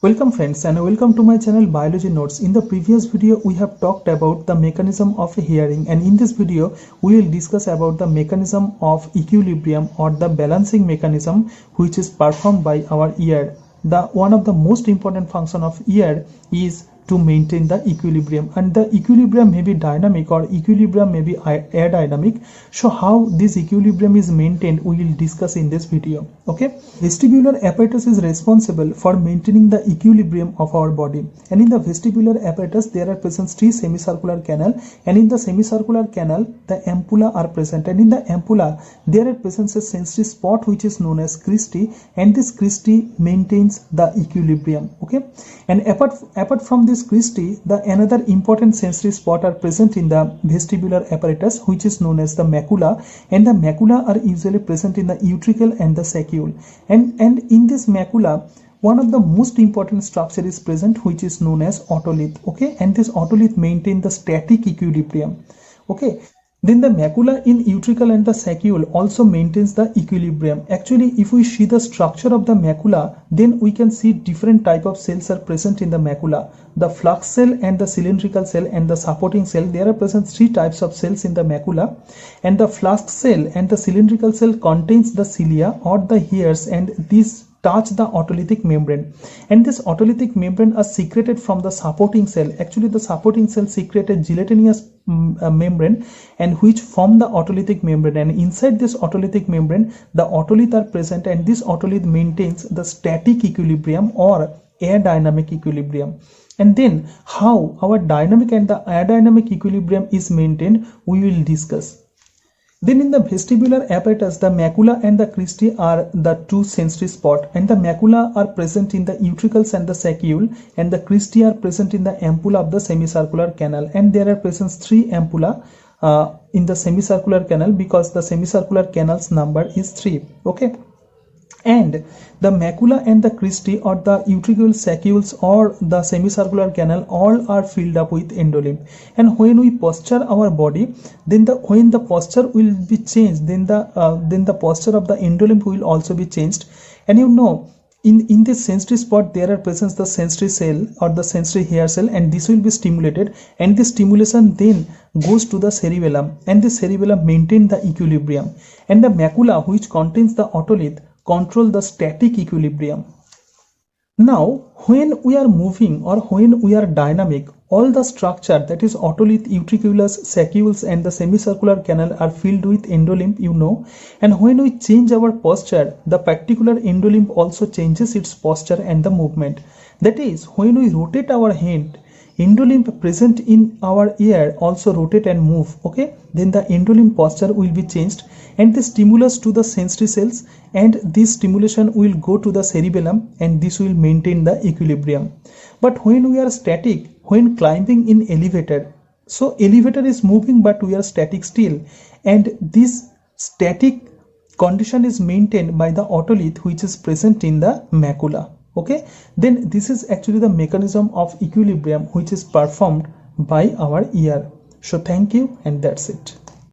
Welcome friends and welcome to my channel Biology Notes. In the previous video we have talked about the mechanism of hearing, and in this video we will discuss about the mechanism of equilibrium or the balancing mechanism which is performed by our ear. One of the most important function of ear is to maintain the equilibrium, and the equilibrium may be dynamic or equilibrium may be aerodynamic. So how this equilibrium is maintained we will discuss in this video. Okay, vestibular apparatus is responsible for maintaining the equilibrium of our body, and in the vestibular apparatus there are present three semicircular canal, and in the semicircular canal the ampulla are present, and in the ampulla there are present a sensory spot which is known as cristae, and this cristae maintains the equilibrium. Okay, and apart from this cristae, the another important sensory spot are present in the vestibular apparatus which is known as the macula, and the macula are usually present in the utricle and the saccule, and in this macula one of the most important structure is present which is known as otolith. Okay, and this otolith maintain the static equilibrium. Okay, then the macula in utricle and the saccule also maintains the equilibrium. Actually, if we see the structure of the macula, then we can see different type of cells are present in the macula. The flux cell and the cylindrical cell and the supporting cell, there are present three types of cells in the macula, and the flux cell and the cylindrical cell contains the cilia or the hairs, and these touch the otolithic membrane, and this otolithic membrane are secreted from the supporting cell. Actually, the supporting cell secrete a gelatinous membrane and which form the otolithic membrane, and inside this otolithic membrane the otolith are present, and this otolith maintains the static equilibrium or aerodynamic equilibrium. And then how our dynamic and the aerodynamic equilibrium is maintained we will discuss. Then in the vestibular apparatus, the macula and the cristae are the two sensory spots, and the macula are present in the utricles and the saccule, and the cristae are present in the ampulla of the semicircular canal, and there are present three ampulla in the semicircular canal because the semicircular canal's number is 3. Okay, and the macula and the cristae or the utricle saccules or the semicircular canal all are filled up with endolymph, and when we posture our body, then when the posture will be changed, then the posture of the endolymph will also be changed. And you know, in this sensory spot there are present the sensory cell or the sensory hair cell, and this will be stimulated, and this stimulation then goes to the cerebellum, and the cerebellum maintain the equilibrium, and the macula which contains the otolith control the static equilibrium. Now when we are moving or when we are dynamic, all the structure, that is otolith, utriculus, saccules and the semicircular canal are filled with endolymph, you know, and when we change our posture, the particular endolymph also changes its posture and the movement. That is, when we rotate our head, endolymph present in our ear also rotate and move. Okay, then the endolymph posture will be changed, and the stimulus to the sensory cells, and this stimulation will go to the cerebellum, and this will maintain the equilibrium. But when we are static, when climbing in elevator, so elevator is moving but we are static still, and this static condition is maintained by the otolith which is present in the macula. Okay, then this is actually the mechanism of equilibrium which is performed by our ear. So thank you, and that's it.